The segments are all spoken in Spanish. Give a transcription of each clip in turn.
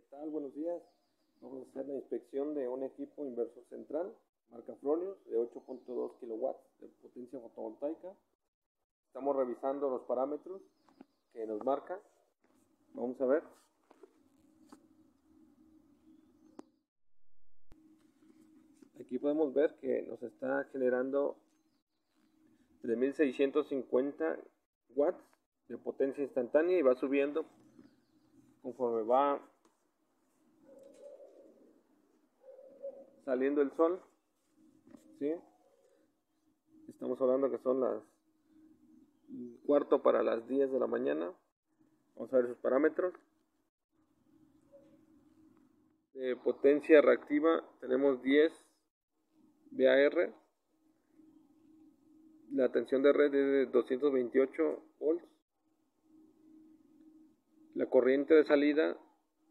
tal? Buenos días. Vamos a hacer la inspección de un equipo inversor central, marca Fronius, de 8.2 kilowatts de potencia fotovoltaica. Estamos revisando los parámetros que nos marca. Vamos a ver. Aquí podemos ver que nos está generando 3650 watts de potencia instantánea y va subiendo conforme va saliendo el sol. ¿Sí? Estamos hablando que son las cuarto para las 10 de la mañana. Vamos a ver sus parámetros. De potencia reactiva tenemos 10 VAR. La tensión de red es de 228 volts. La corriente de salida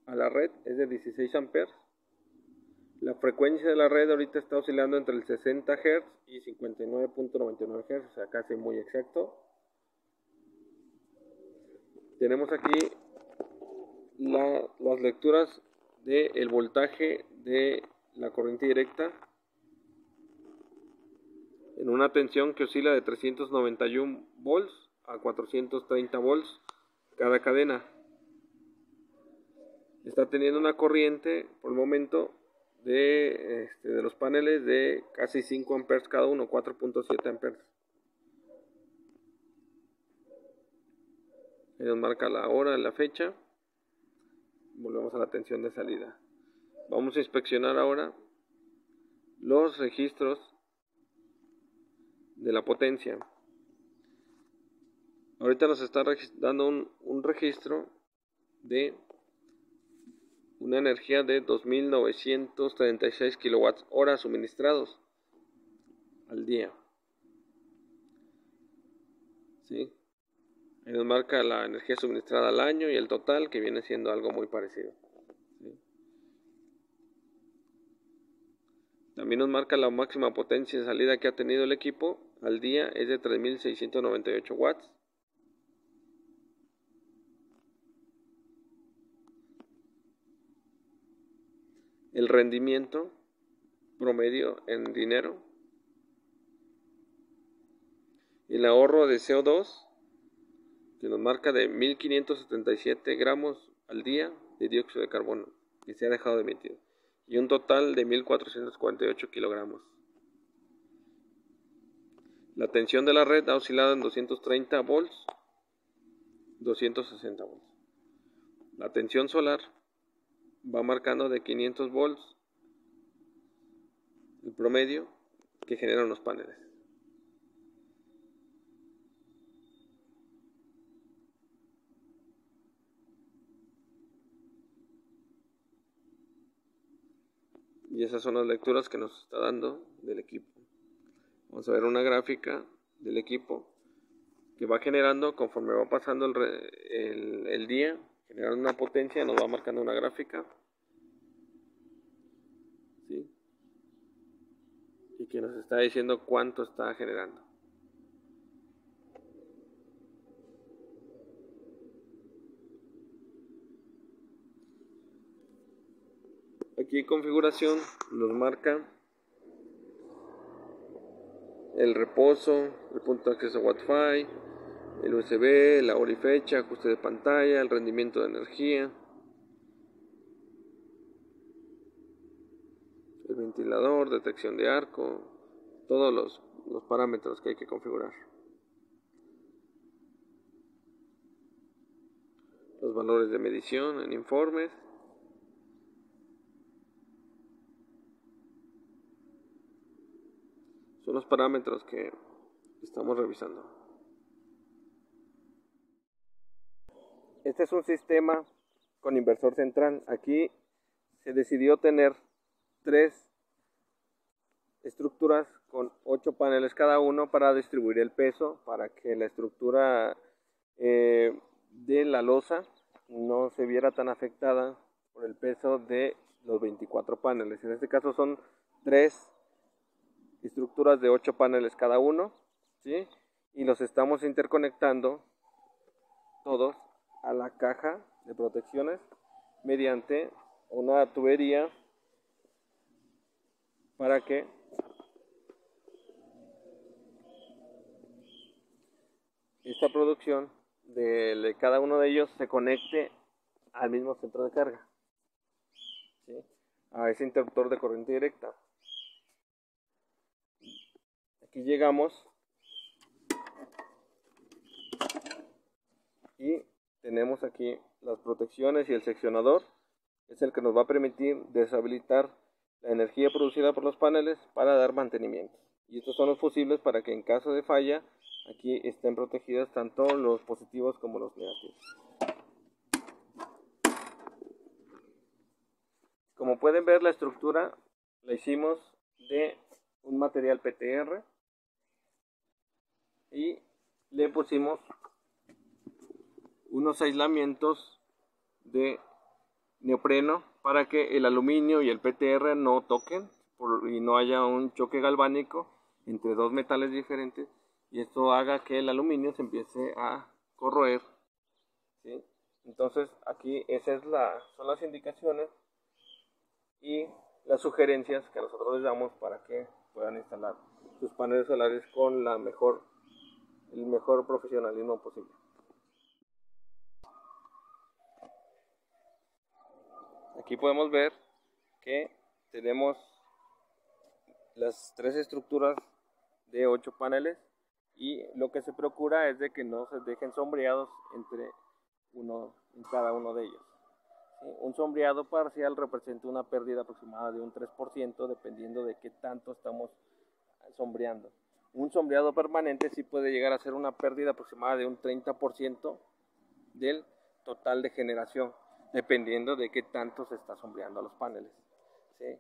a la red es de 16 amperes. La frecuencia de la red ahorita está oscilando entre el 60 Hz y 59.99 Hz, o sea, casi muy exacto. Tenemos aquí las lecturas del voltaje de la corriente directa en una tensión que oscila de 391 volts a 430 volts cada cadena. Está teniendo una corriente por el momento de los paneles de casi 5 amperes cada uno, 4.7 amperes. Ahí nos marca la hora, la fecha. Volvemos a la tensión de salida. Vamos a inspeccionar ahora los registros de la potencia. Ahorita nos está dando un registro de una energía de 2936 kilowatts hora suministrados al día. ¿Sí? Ahí nos marca la energía suministrada al año y el total, que viene siendo algo muy parecido. ¿Sí? También nos marca la máxima potencia de salida que ha tenido el equipo al día, es de 3698 watts. El rendimiento promedio en dinero. El ahorro de CO2, que nos marca de 1577 gramos al día de dióxido de carbono que se ha dejado de emitir, y un total de 1448 kilogramos. La tensión de la red ha oscilado en 230 volts, 260 volts. La tensión solar va marcando de 500 volts el promedio que generan los paneles. Y esas son las lecturas que nos está dando del equipo. Vamos a ver una gráfica del equipo que va generando conforme va pasando el día, generando una potencia, nos va marcando una gráfica. ¿Sí? Y que nos está diciendo cuánto está generando. Aquí en configuración nos marca el reposo, el punto de acceso a Wi-Fi, el USB, la hora y fecha, ajuste de pantalla, el rendimiento de energía, el ventilador, detección de arco, todos los parámetros que hay que configurar. Los valores de medición en informes. Son los parámetros que estamos revisando. Este es un sistema con inversor central. Aquí se decidió tener 3 estructuras con 8 paneles cada uno para distribuir el peso, para que la estructura de la losa no se viera tan afectada por el peso de los 24 paneles. En este caso son 3 estructuras de 8 paneles cada uno, ¿sí? Y los estamos interconectando todos a la caja de protecciones mediante una tubería para que esta producción de cada uno de ellos se conecte al mismo centro de carga, ¿sí? A ese interruptor de corriente directa. Aquí llegamos y tenemos aquí las protecciones, y el seccionador es el que nos va a permitir deshabilitar la energía producida por los paneles para dar mantenimiento. Y estos son los fusibles para que en caso de falla aquí estén protegidos tanto los positivos como los negativos. Como pueden ver, la estructura la hicimos de un material PTR y le pusimos unos aislamientos de neopreno para que el aluminio y el PTR no toquen y no haya un choque galvánico entre dos metales diferentes, y esto haga que el aluminio se empiece a corroer, ¿sí? Entonces aquí esas son las indicaciones y las sugerencias que nosotros les damos para que puedan instalar sus paneles solares con el mejor profesionalismo posible. Aquí podemos ver que tenemos las tres estructuras de 8 paneles, y lo que se procura es de que no se dejen sombreados en cada uno de ellos. Un sombreado parcial representa una pérdida aproximada de un 3%, dependiendo de qué tanto estamos sombreando. Un sombreado permanente sí puede llegar a ser una pérdida aproximada de un 30% del total de generación, dependiendo de qué tanto se está sombreando a los paneles, ¿sí?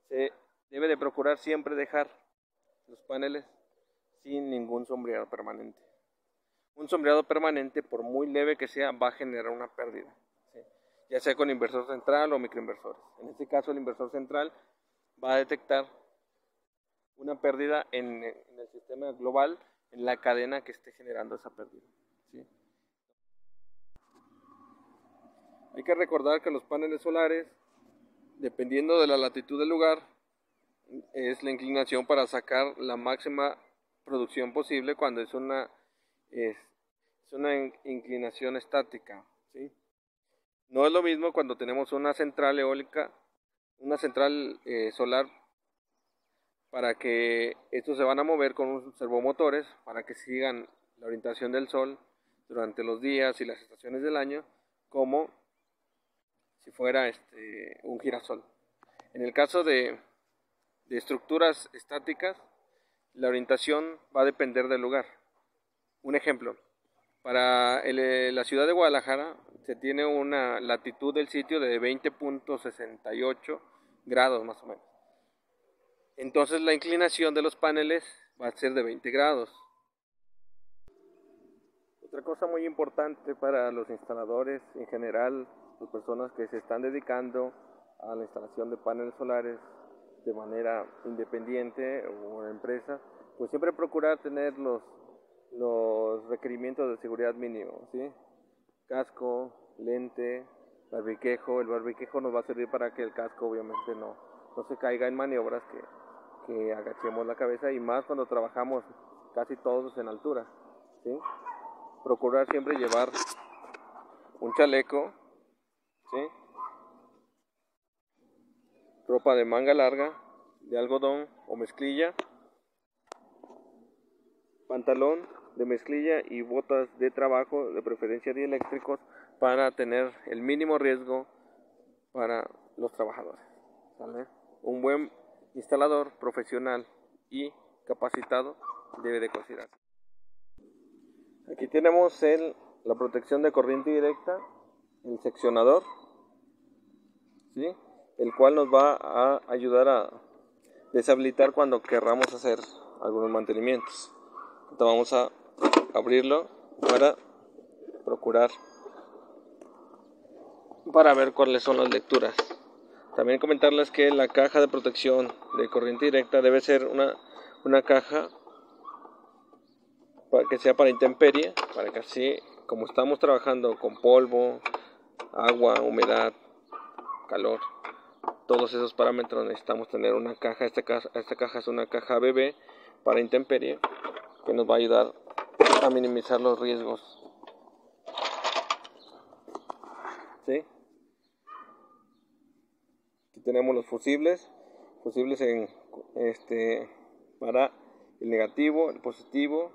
Se debe de procurar siempre dejar los paneles sin ningún sombreado permanente. Un sombreado permanente, por muy leve que sea, va a generar una pérdida, ¿sí? Ya sea con inversor central o microinversores. En este caso, el inversor central va a detectar una pérdida en el sistema global, en la cadena que esté generando esa pérdida, ¿sí? Hay que recordar que los paneles solares, dependiendo de la latitud del lugar, es la inclinación para sacar la máxima producción posible cuando es una inclinación estática, ¿sí? No es lo mismo cuando tenemos una central eólica, una central solar, para que estos se van a mover con unos servomotores para que sigan la orientación del sol durante los días y las estaciones del año, como si fuera un girasol. En el caso de estructuras estáticas, la orientación va a depender del lugar. Un ejemplo, para la ciudad de Guadalajara se tiene una latitud del sitio de 20.68 grados más o menos. Entonces la inclinación de los paneles va a ser de 20 grados. Otra cosa muy importante para los instaladores en general, las personas que se están dedicando a la instalación de paneles solares de manera independiente o en empresa, pues siempre procurar tener los requerimientos de seguridad mínimos, ¿sí? Casco, lente, barbiquejo. El barbiquejo nos va a servir para que el casco obviamente no se caiga en maniobras que agachemos la cabeza, y más cuando trabajamos casi todos en altura, ¿sí? Procurar siempre llevar un chaleco, ¿sí? Ropa de manga larga, de algodón o mezclilla, pantalón de mezclilla y botas de trabajo, de preferencia dieléctricos, para tener el mínimo riesgo para los trabajadores, ¿vale? Un buen instalador profesional y capacitado debe de considerarse. Aquí tenemos la protección de corriente directa, el seccionador, ¿sí? El cual nos va a ayudar a deshabilitar cuando querramos hacer algunos mantenimientos. Entonces vamos a abrirlo para ver cuáles son las lecturas. También comentarles que la caja de protección de corriente directa debe ser una caja para que sea para intemperie, para que así, como estamos trabajando con polvo, agua, humedad, calor, todos esos parámetros necesitamos tener una caja. Esta caja es una caja BB para intemperie, que nos va a ayudar a minimizar los riesgos. ¿Sí? Aquí tenemos los fusibles para el negativo, el positivo,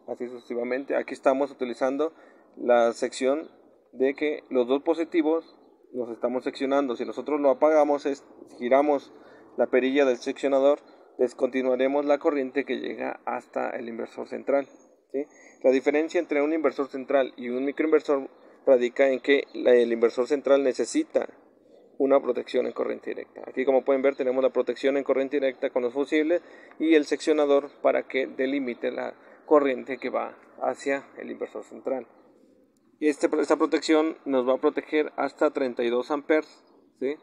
así sucesivamente. Aquí estamos utilizando la sección de que los dos positivos los estamos seccionando. Si nosotros lo apagamos, giramos la perilla del seccionador, descontinuaremos la corriente que llega hasta el inversor central. ¿Sí? La diferencia entre un inversor central y un microinversor radica en que el inversor central necesita una protección en corriente directa. Aquí, como pueden ver, tenemos la protección en corriente directa con los fusibles y el seccionador para que delimite la corriente que va hacia el inversor central. Esta protección nos va a proteger hasta 32 amperes, ¿sí?,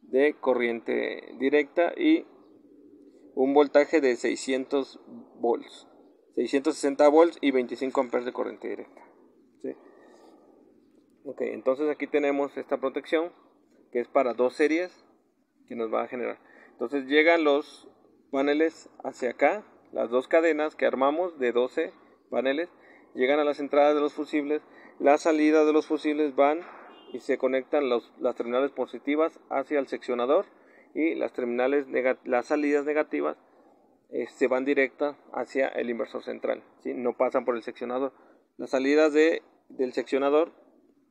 de corriente directa y un voltaje de 600 volts, 660 volts y 25 amperes de corriente directa. ¿Sí? Ok, entonces aquí tenemos esta protección que es para dos series que nos va a generar. Entonces llegan los paneles hacia acá, las dos cadenas que armamos de 12 paneles, llegan a las entradas de los fusibles, las salidas de los fusibles van y se conectan las terminales positivas hacia el seccionador y las salidas negativas se van directas hacia el inversor central, ¿sí? No pasan por el seccionador. Las salidas del seccionador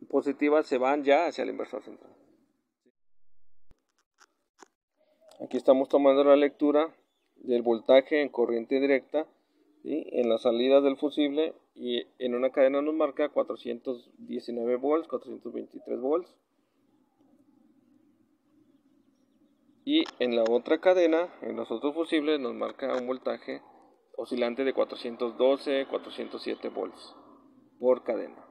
positivas se van ya hacia el inversor central. Aquí estamos tomando la lectura del voltaje en corriente directa, ¿sí?, en la salida del fusible, y en una cadena nos marca 419 volts, 423 volts. Y en la otra cadena, en los otros fusibles, nos marca un voltaje oscilante de 412, 407 volts por cadena.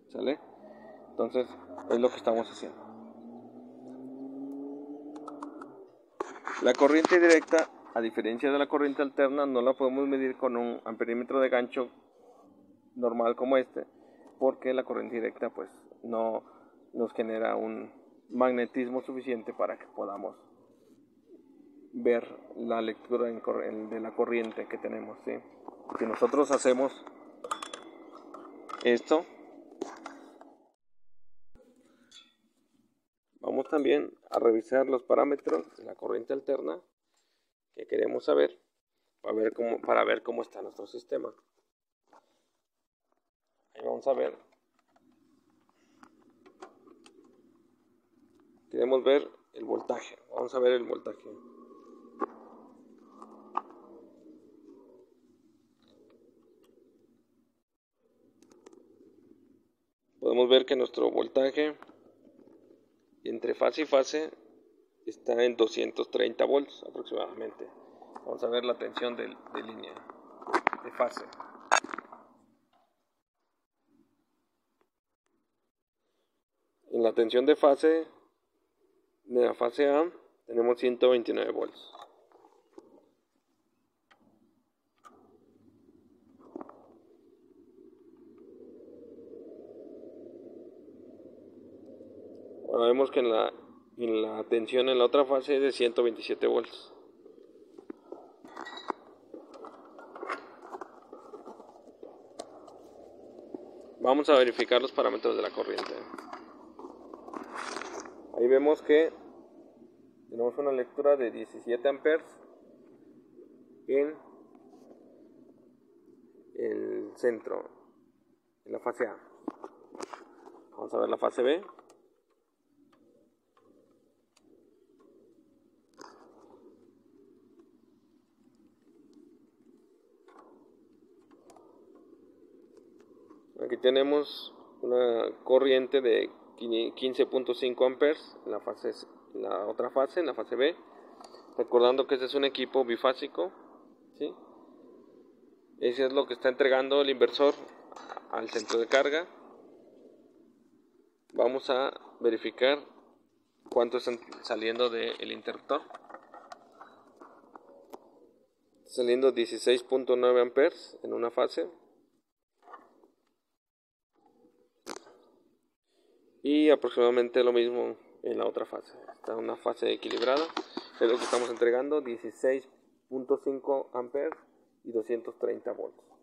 ¿Sale? Entonces, es lo que estamos haciendo. La corriente directa, a diferencia de la corriente alterna, no la podemos medir con un amperímetro de gancho normal como este, porque la corriente directa pues no nos genera un magnetismo suficiente para que podamos ver la lectura de la corriente que tenemos, ¿sí? Si nosotros hacemos esto, vamos también a revisar los parámetros de la corriente alterna que queremos saber para ver cómo está nuestro sistema. Ahí vamos a ver. Queremos ver el voltaje. Vamos a ver el voltaje. Podemos ver que nuestro voltaje entre fase y fase está en 230 volts aproximadamente. Vamos a ver la tensión de línea de fase. En la tensión de la fase A, tenemos 129 volts. Ahora vemos que en la tensión en la otra fase es de 127 volts. Vamos a verificar los parámetros de la corriente. Ahí vemos que tenemos una lectura de 17 amperes en el centro, en la fase A. Vamos a ver la fase B. Aquí tenemos una corriente de 15.5 amperes en la otra fase, en la fase B. Recordando que este es un equipo bifásico, ¿sí? Ese es lo que está entregando el inversor al centro de carga. Vamos a verificar cuánto están saliendo del interruptor. Saliendo 16.9 amperes en una fase y aproximadamente lo mismo en la otra fase. Está una fase equilibrada, es lo que estamos entregando, 16.5 amperes y 230 volts.